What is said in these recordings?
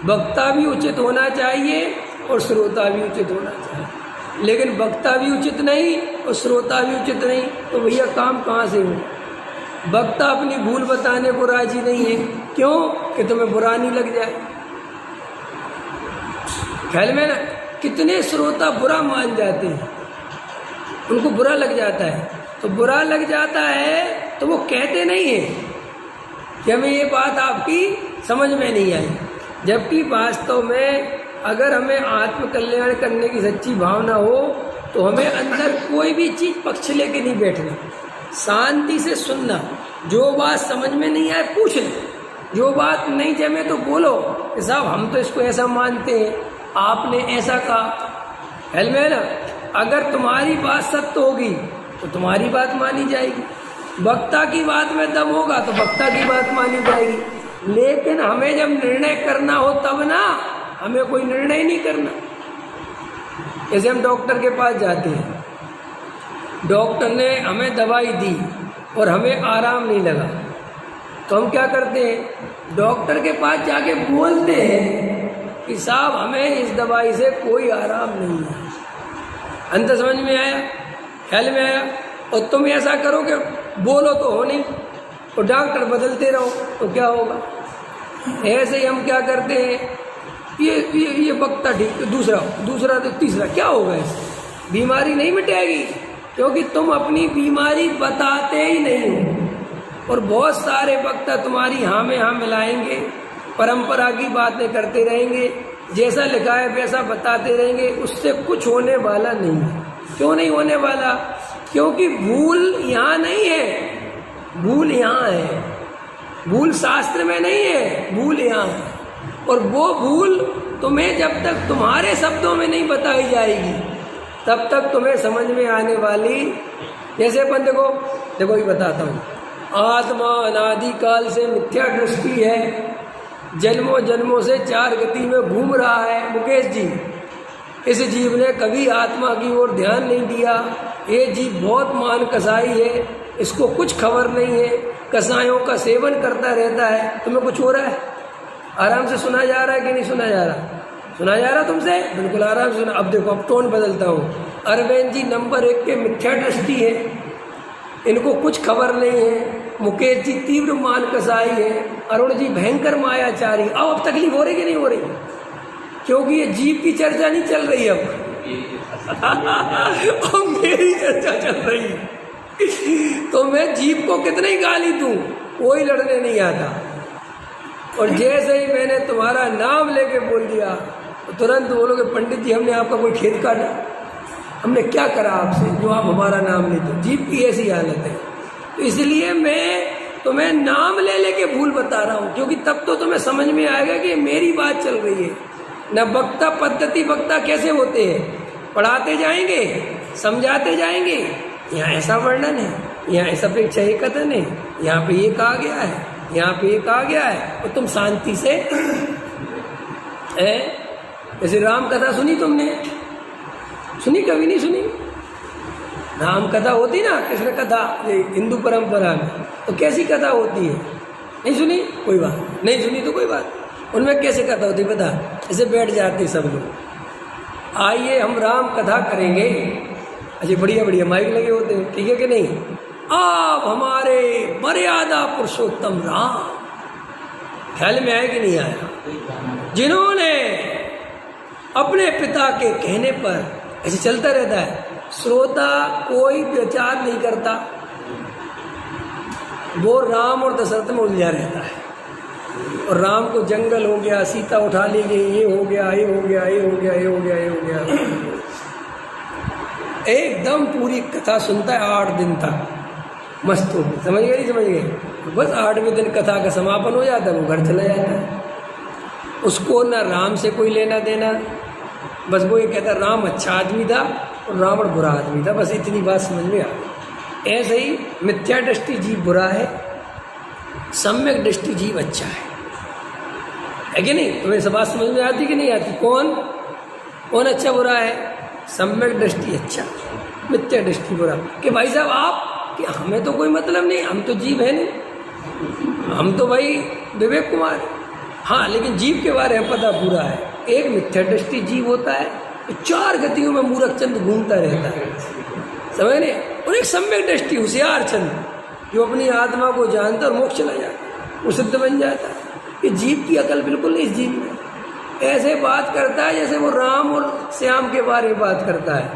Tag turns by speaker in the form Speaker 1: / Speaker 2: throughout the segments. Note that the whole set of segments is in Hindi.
Speaker 1: वक्ता भी उचित होना चाहिए और श्रोता भी उचित होना चाहिए, लेकिन वक्ता भी उचित नहीं और श्रोता भी उचित नहीं, तो भैया काम कहाँ से हो? वक्ता अपनी भूल बताने को राजी नहीं है, क्यों? कि तुम्हें बुरा नहीं लग जाए। ख्याल में ना, कितने श्रोता बुरा मान जाते हैं, उनको बुरा लग जाता है, तो बुरा लग जाता है तो वो कहते नहीं है कि हमें ये बात आपकी समझ में नहीं आई, जबकि वास्तव में अगर हमें आत्मकल्याण करने की सच्ची भावना हो तो हमें अंदर कोई भी चीज पक्ष लेके नहीं बैठना, शांति से सुनना, जो बात समझ में नहीं आए पूछ ले, जो बात नहीं जमे तो बोलो कि साहब हम तो इसको ऐसा मानते हैं, आपने ऐसा कहा। ख्याल में है ना, अगर तुम्हारी बात सत्य होगी तो तुम्हारी बात मानी जाएगी, वक्ता की बात में दम होगा तो वक्ता की बात मानी जाएगी, लेकिन हमें जब निर्णय करना हो तब ना, हमें कोई निर्णय नहीं करना। जैसे हम डॉक्टर के पास जाते हैं, डॉक्टर ने हमें दवाई दी और हमें आराम नहीं लगा, तो हम क्या करते हैं? डॉक्टर के पास जाके बोलते हैं कि साहब हमें इस दवाई से कोई आराम नहीं है। अंत समझ में आया? ख्याल में आया? और तुम ऐसा करो कि बोलो तो हो नहीं और डॉक्टर बदलते रहो तो क्या होगा? ऐसे ही हम क्या करते हैं, ये वक्ता ठीक, दूसरा तो तीसरा, क्या होगा? इससे बीमारी नहीं मिटेगी, क्योंकि तुम अपनी बीमारी बताते ही नहीं हो। और बहुत सारे वक्ता तुम्हारी हाँ में हाँ मिलाएंगे, परंपरा की बातें करते रहेंगे, जैसा लिखा है वैसा बताते रहेंगे, उससे कुछ होने वाला नहीं है। क्यों नहीं होने वाला? क्योंकि भूल यहाँ नहीं है, भूल यहाँ है, भूल शास्त्र में नहीं है, भूल यहाँ है। और वो भूल तुम्हें जब तक तुम्हारे शब्दों में नहीं बताई जाएगी तब तक तुम्हें समझ में आने वाली। जैसे अपन देखो ये बताता हूँ, आत्मा अनादिकाल से मिथ्या दृष्टि है, जन्मों जन्मों से चार गति में घूम रहा है। मुकेश जी, इस जीव ने कभी आत्मा की ओर ध्यान नहीं दिया, ये जीव बहुत मान कसाई है, इसको कुछ खबर नहीं है, कसायों का सेवन करता रहता है। तुम्हें कुछ हो रहा है? आराम से सुना जा रहा है कि नहीं सुना जा रहा? सुना जा रहा तुमसे? बिल्कुल आराम से सुना। अब देखो, अब टोन बदलता हूँ। अरविंद जी नंबर 1 के मिथ्या दृष्टि है, इनको कुछ खबर नहीं है। मुकेश जी तीव्र मान कसाई है। अरुण जी भयंकर मायाचारी। अब तकलीफ हो रही कि नहीं हो रही? क्योंकि ये जीव की चर्चा नहीं चल रही अब अब मेरी चर्चा चल रही है। तो मैं जीव को कितनी गाली दूं, कोई लड़ने नहीं आता। और जैसे ही मैंने तुम्हारा नाम लेके बोल दिया तो तुरंत बोलोगे पंडित जी हमने आपका कोई खेत काटा, हमने क्या करा आपसे जो आप हमारा नाम लेते? जीव की ऐसी हालत है। तो इसलिए मैं तुम्हें नाम ले लेके भूल बता रहा हूँ, क्योंकि तब तो तुम्हें समझ में आएगा कि मेरी बात चल रही है। न वक्ता पद्धति वक्ता कैसे होते हैं, पढ़ाते जाएंगे, समझाते जाएंगे, यहाँ ऐसा वर्णन है, यहाँ ऐसा अपेक्षा ये कथन है, यहाँ पे ये कहा गया है, यहाँ पे ये कहा गया है, और तुम शांति से जैसे राम कथा सुनी तुमने? सुनी? कभी नहीं सुनी? राम कथा होती ना, कृष्ण कथा हिंदू परंपरा में, तो कैसी कथा होती है? नहीं सुनी? कोई बात नहीं सुनी तो कोई बात। उनमें कैसे कथा होती पता? ऐसे बैठ जाते सब लोग, आइए हम राम कथा करेंगे। अच्छा बढ़िया बढ़िया माइक लगे होते हैं, ठीक है कि नहीं? आप हमारे मर्यादा पुरुषोत्तम राम, ख्याल में आया कि नहीं आया? जिन्होंने अपने पिता के कहने पर, ऐसे चलता रहता है, श्रोता कोई विचार नहीं करता, वो राम और दशरथ में उलझा रहता है। और राम को जंगल हो गया, सीता उठा ली गई, ये हो गया, ये हो गया, ये हो गया, ये हो गया, ये हो गया। एकदम पूरी कथा सुनता है 8 दिन तक, मस्त हो गई। समझ गए? नहीं समझ गए? बस 8वें दिन कथा का समापन हो जाता है, वो घर चला जाता है। उसको ना राम से कोई लेना देना, बस वो ये कहता राम अच्छा आदमी था और रावण बुरा आदमी था, बस इतनी बात समझ में आ गई। ऐसे ही मिथ्या दृष्टि जीव बुरा है, सम्यक दृष्टि जीव अच्छा है कि नहीं? तुम्हें सब बात समझ में आती कि नहीं आती? कौन अच्छा बुरा है? सम्यक दृष्टि अच्छा, मिथ्या दृष्टि बुरा। कि भाई साहब आप, कि हमें तो कोई मतलब नहीं, हम तो जीव है नहीं, हम तो भाई विवेक कुमार, हाँ, लेकिन जीव के बारे में पता पूरा है। एक मिथ्या दृष्टि जीव होता है, तो 4 गतियों में मूर्ख चंद घूमता रहता है, समझ नहीं। और एक सम्यक दृष्टि होशियार चंद, जो अपनी आत्मा को जानता और मोक्ष चला जाता है, वो सिद्ध बन जाता है। कि जीव की अकल बिल्कुल नहीं इस जीव में। ऐसे बात करता है जैसे वो राम और श्याम के बारे में बात करता है,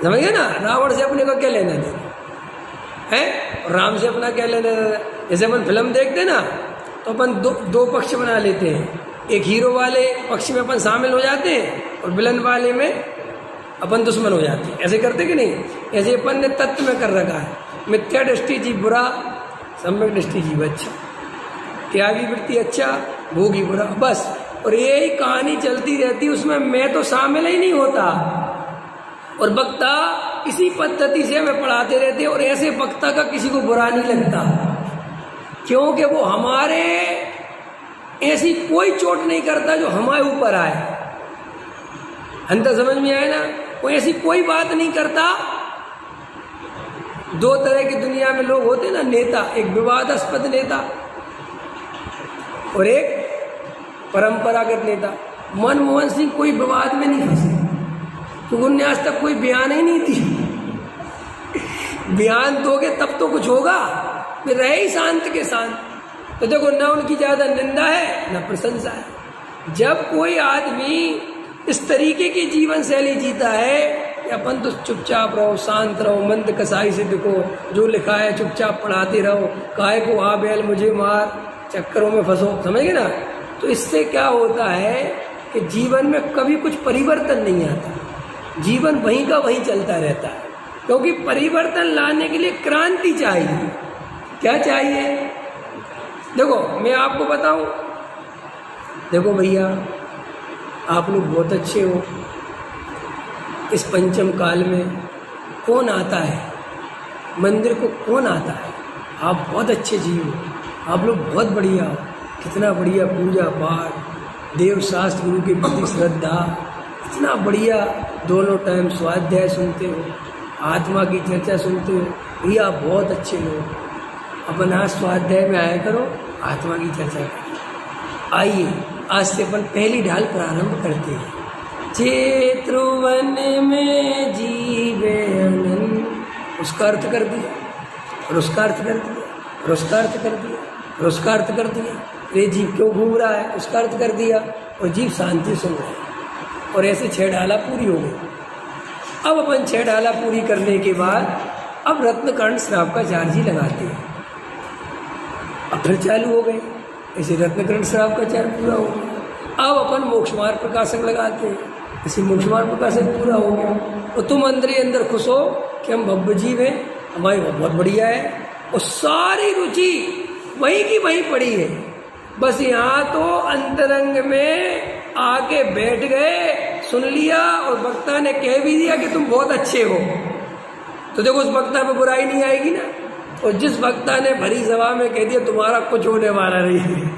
Speaker 1: समझ गए ना। रावण से अपने को क्या लेना देना है, राम से अपना क्या लेना देना। जैसे अपन फिल्म देखते ना, तो अपन दो पक्ष बना लेते हैं। एक हीरो वाले पक्ष में अपन शामिल हो जाते हैं और विलन वाले में अपन दुश्मन हो जाते हैं। ऐसे करते कि नहीं? ऐसे अपन ने तत्व में कर रखा है। मिथ्या दृष्टि जीव बुरा, सम्यक दृष्टि जीव अच्छा, त्यागी वृत्ति अच्छा, भोगी बुरा, बस। और यही कहानी चलती रहती, उसमें मैं तो शामिल ही नहीं होता। और वक्ता इसी पद्धति से हमें पढ़ाते रहते हैं। और ऐसे वक्ता का किसी को बुरा नहीं लगता, क्योंकि वो हमारे ऐसी कोई चोट नहीं करता जो हमारे ऊपर आए। अंतर समझ में आए ना? वो ऐसी कोई बात नहीं करता। 2 तरह की दुनिया में लोग होते ना, नेता, एक विवादास्पद नेता और एक परंपरागत नेता। मनमोहन सिंह कोई विवाद में नहीं फंसे, क्योंकि उनने आज तक कोई बयान ही नहीं दी। बयान दोगे तब तो कुछ होगा, फिर रहे ही शांत के शांत। तो देखो, ना उनकी ज्यादा निंदा है ना प्रशंसा है। जब कोई आदमी इस तरीके की जीवन शैली जीता है कि अपन तो चुपचाप रहो, शांत रहो, मंद कसाई से देखो, जो लिखा है चुपचाप पढ़ाते रहो, काहे को आ बैल मुझे मार चक्करों में फंसो, समझे ना। तो इससे क्या होता है कि जीवन में कभी कुछ परिवर्तन नहीं आता, जीवन वहीं का वहीं चलता रहता है। क्योंकि परिवर्तन लाने के लिए क्रांति चाहिए। क्या चाहिए? देखो, मैं आपको बताऊं, देखो भैया, आप लोग बहुत अच्छे हो। इस पंचम काल में कौन आता है मंदिर को? कौन आता है? आप बहुत अच्छे जीव हो, आप लोग बहुत बढ़िया हो। कितना बढ़िया पूजा पाठ, देव शास्त्र, गुरु के प्रति श्रद्धा, इतना बढ़िया। दोनों टाइम स्वाध्याय सुनते हो, आत्मा की चर्चा सुनते हो। भैया आप बहुत अच्छे लोग। अपन आज स्वाध्याय में आया करो, आत्मा की चर्चा करो। आइए, आज से अपन पहली ढाल प्रारंभ करते हैं। चेतुवन में जीवे अनंत, उसका अर्थ कर दिया, और उसका अर्थ कर दिया, और उसका अर्थ कर दिया, और उसका अर्थ कर दिया। ये जीव क्यों घूम रहा है, उसका अर्थ कर दिया, और जीव शांति सुन रहा है। और ऐसे 6 ढाला पूरी हो गई। अब अपन 6 ढाला पूरी करने के बाद अब रत्नकर्ण श्राप का चार्ज ही लगाते हैं। अब फिर चालू हो गए, ऐसे रत्नकर्ण श्राप का चार्ज पूरा हो गया। अब अपन मोक्ष मार्ग प्रकाशक लगाते हैं, ऐसे मोक्ष मार्ग प्रकाशक पूरा हो गया। और तुम अंदर ही अंदर खुश हो कि हम भव्य जीव हैं, हमारी बहुत बढ़िया है। और सारी रुचि वहीं की वहीं पड़ी है, बस यहाँ तो अंतरंग में आके बैठ गए, सुन लिया, और वक्ता ने कह भी दिया कि तुम बहुत अच्छे हो। तो देखो, उस वक्ता पे बुराई नहीं आएगी ना। और जिस वक्ता ने भरी सभा में कह दिया तुम्हारा कुछ होने वाला नहीं है,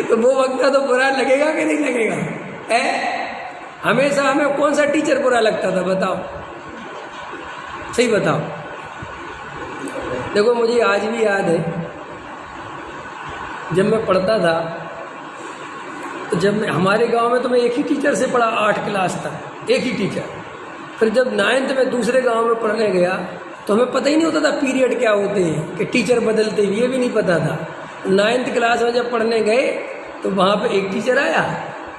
Speaker 1: तो वो वक्ता तो बुरा लगेगा कि नहीं लगेगा? हमेशा हमें कौन सा टीचर बुरा लगता था, बताओ, सही बताओ। देखो, मुझे आज भी याद है, जब मैं पढ़ता था, तो जब हमारे गांव में तो मैं एक ही टीचर से पढ़ा 8 क्लास तक, एक ही टीचर। फिर जब 9th में दूसरे गांव में पढ़ने गया, तो हमें पता ही नहीं होता था पीरियड क्या होते हैं, कि टीचर बदलते, ये भी नहीं पता था। 9th क्लास में जब पढ़ने गए, तो वहाँ पे एक टीचर आया,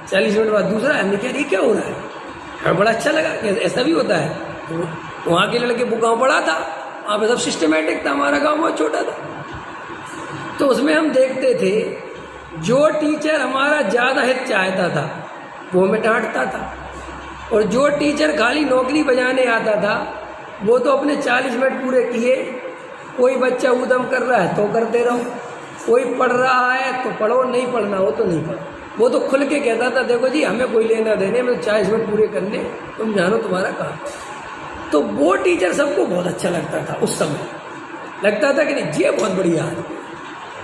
Speaker 1: 40 मिनट बाद दूसरा। हमने कहा ये क्या हो रहा है? हमें बड़ा अच्छा लगा कि ऐसा भी होता है। तो वहाँ के लड़के वो गाँव बड़ा था, वहाँ पे सब सिस्टमेटिक था, हमारा गाँव बहुत छोटा था। तो उसमें हम देखते थे, जो टीचर हमारा ज़्यादा हित चाहता था वो हमें डांटता था, और जो टीचर खाली नौकरी बजाने आता था वो तो अपने 40 मिनट पूरे किए। कोई बच्चा उद्यम कर रहा है तो करते रहो, कोई पढ़ रहा है तो पढ़ो, नहीं पढ़ना हो तो नहीं पढ़ो। वो तो खुल के कहता था, देखो जी हमें कोई लेना देने, मैं 40 मिनट पूरे करने, तुम जानो तुम्हारा काम। तो वो टीचर सबको बहुत अच्छा लगता था उस समय, लगता था कि नहीं ये बहुत बढ़िया है,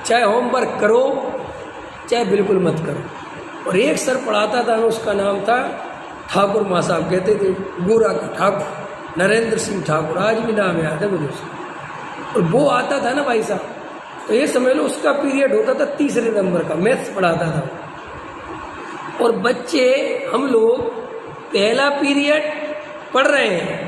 Speaker 1: चाहे होमवर्क करो चाहे बिल्कुल मत करो। और एक सर पढ़ाता था, उसका नाम था ठाकुर माँ साहब, कहते थे गोरा का ठाकुर, नरेंद्र सिंह ठाकुर, आज भी नाम याद है मुझे उसका। और वो आता था ना भाई साहब, तो ये समझ लो उसका पीरियड होता था तीसरे नंबर का, मैथ्स पढ़ाता था। और बच्चे हम लोग पहला पीरियड पढ़ रहे हैं,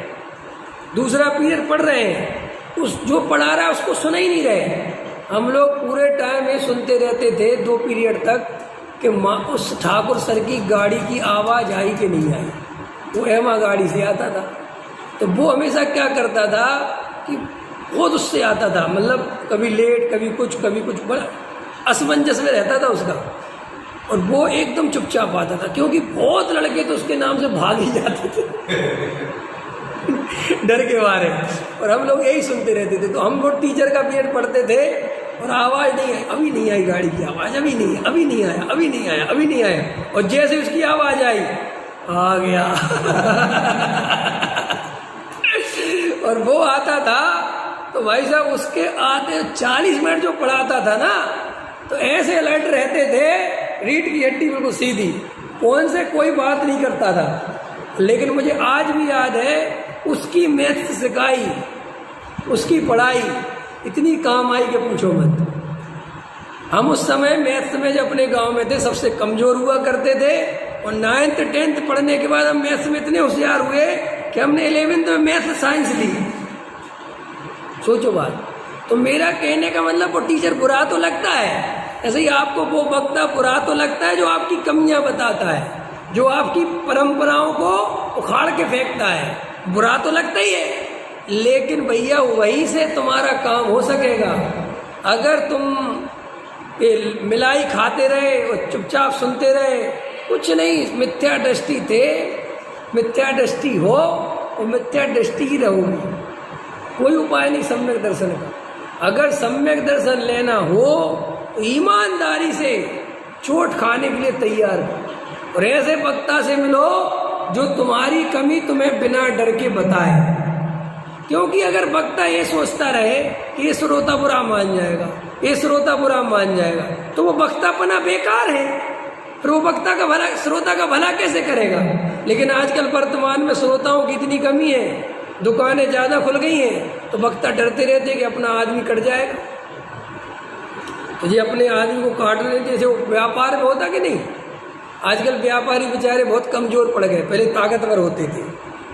Speaker 1: दूसरा पीरियड पढ़ रहे हैं, उस जो पढ़ा रहा है उसको सुना ही नहीं रहे। हम लोग पूरे टाइम ये सुनते रहते थे 2 पीरियड तक कि उस ठाकुर सर की गाड़ी की आवाज़ आई कि नहीं आई। वो एमा गाड़ी से आता था, तो वो हमेशा क्या करता था कि बहुत उससे आता था, मतलब कभी लेट कभी कुछ बड़ा असमंजस में रहता था उसका। और वो एकदम चुपचाप आता था, क्योंकि बहुत लड़के तो उसके नाम से भाग ही जाते थे डर के मारे। और हम लोग यही सुनते रहते थे। तो हम लोग टीचर का पीरियड पढ़ते थे और आवाज़ नहीं आई, अभी नहीं आई गाड़ी की आवाज़, अभी नहीं आया, अभी नहीं आया, अभी नहीं आया, अभी नहीं आया। और जैसे उसकी आवाज़ आई, आ गया और वो आता था तो भाई साहब उसके आते 40 मिनट जो पढ़ाता था ना, तो ऐसे अलर्ट रहते थे, रीढ़ की हड्डी बिल्कुल सीधी, कौन से कोई बात नहीं करता था। लेकिन मुझे आज भी याद है उसकी मैथ्स सिखाई, उसकी पढ़ाई इतनी काम आई कि पूछो मत। हम उस समय मैथ्स में जब अपने गांव में थे सबसे कमजोर हुआ करते थे, और 9th 10th पढ़ने के बाद हम मैथ्स में इतने होशियार हुए कि हमने 11th में मैथ्स साइंस ली। सोचो बात। तो मेरा कहने का मतलब वो टीचर बुरा तो लगता है, ऐसे ही आपको वो वक्ता बुरा तो लगता है जो आपकी कमियां बताता है, जो आपकी परंपराओं को उखाड़ के फेंकता है, बुरा तो लगता ही है। लेकिन भैया वहीं से तुम्हारा काम हो सकेगा। अगर तुम मिलाई खाते रहे और चुपचाप सुनते रहे, कुछ नहीं, मिथ्या दृष्टि थे, मिथ्या दृष्टि हो और मिथ्या दृष्टि ही रहोगी। कोई उपाय नहीं सम्यक दर्शन का। अगर सम्यक दर्शन लेना हो तो ईमानदारी से चोट खाने के लिए तैयार हो, और ऐसे वक्ता से मिलो जो तुम्हारी कमी तुम्हें बिना डर के बताए। क्योंकि अगर वक्ता ये सोचता रहे कि ये श्रोता बुरा मान जाएगा, ये श्रोता बुरा मान जाएगा, तो वो वक्तापना बेकार है। फिर वो वक्ता का भला, श्रोता का भला कैसे करेगा। लेकिन आजकल वर्तमान में श्रोताओं की इतनी कमी है, दुकानें ज्यादा खुल गई हैं, तो वक्ता डरते रहते कि अपना आदमी कट जाएगा। तो ये अपने आदमी को काट रहे, जैसे व्यापार में होता कि नहीं। आजकल व्यापारी बेचारे बहुत कमजोर पड़ गए, पहले ताकतवर होते थे,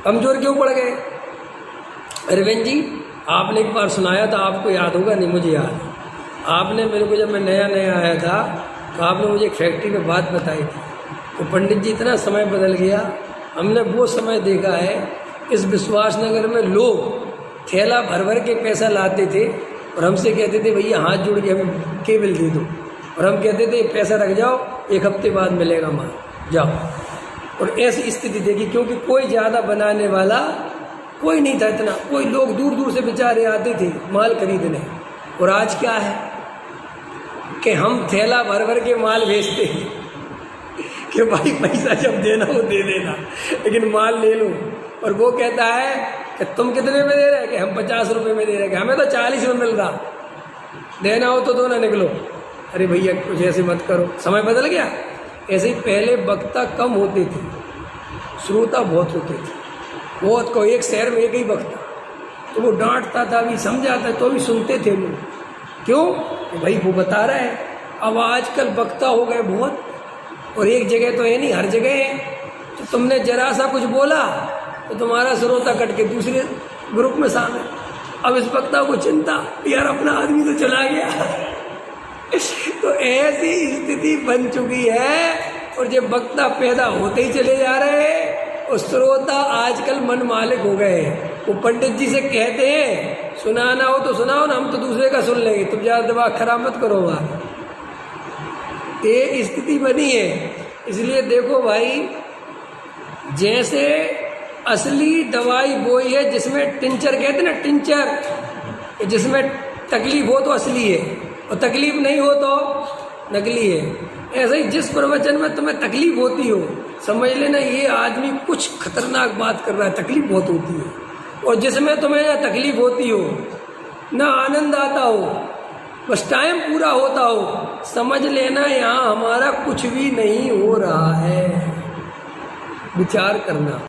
Speaker 1: कमजोर क्यों पड़ गए। अरविंद जी आपने एक बार सुनाया था, आपको याद होगा, नहीं मुझे याद है। आपने मेरे को, जब मैं नया नया आया था, तो आपने मुझे एक फैक्ट्री में बात बताई थी। तो पंडित जी इतना समय बदल गया, हमने वो समय देखा है। इस विश्वासनगर में लोग थैला भर भर के पैसा लाते थे और हमसे कहते थे भैया हाथ जोड़ के हमें केबल दे दो, और हम कहते थे पैसा रख जाओ, 1 हफ्ते बाद मिलेगा माल, जाओ। और ऐसी स्थिति देखी, क्योंकि कोई ज़्यादा बनाने वाला कोई नहीं था इतना, कोई लोग दूर दूर से बेचारे आते थे माल खरीदने। और आज क्या है कि हम थैला भर भर के माल भेजते हैं कि भाई पैसा जब देना हो दे देना, लेकिन माल ले लो। और वो कहता है कि तुम कितने में दे रहे हैं, कि हम 50 रुपये में दे रहे हैं, हमें तो 40 में मिल रहा, देना हो तो दो ना, निकलो। अरे भैया कुछ ऐसे मत करो, समय बदल गया। ऐसे ही पहले वक्ता कम होते थे, श्रोता बहुत होते थे, बहुत को एक शहर में एक ही वक्ता, तो वो डांटता था भी, समझाता तो भी सुनते थे लोग। क्यों? तो भाई वो बता रहा है। अब आजकल वक्ता हो गए बहुत, और एक जगह तो है नहीं, हर जगह है। तो तुमने जरा सा कुछ बोला तो तुम्हारा श्रोता कट के दूसरे ग्रुप में शामिल। अब इस वक्ता को चिंता, यार अपना आदमी तो चला गया तो ऐसी स्थिति बन चुकी है। और जब वक्ता पैदा होते ही चले जा रहे हैं, और श्रोता आजकल मन मालिक हो गए हैं। वो पंडित जी से कहते हैं सुनाना हो तो सुनाओ ना, हम तो दूसरे का सुन लेंगे, तुम ज्यादा दिमाग खराब मत करो। ये स्थिति बनी है। इसलिए देखो भाई, जैसे असली दवाई वही है जिसमें टिंचर कहते ना, टिंचर, जिसमें तकलीफ हो तो असली है और तकलीफ नहीं हो तो नकली है। ऐसे ही जिस प्रवचन में तुम्हें तकलीफ होती हो, समझ लेना ये आदमी कुछ खतरनाक बात कर रहा है, तकलीफ बहुत होती है। और जिसमें तुम्हें ना तकलीफ होती हो ना आनंद आता हो, बस टाइम पूरा होता हो, समझ लेना यहाँ हमारा कुछ भी नहीं हो रहा है। विचार करना।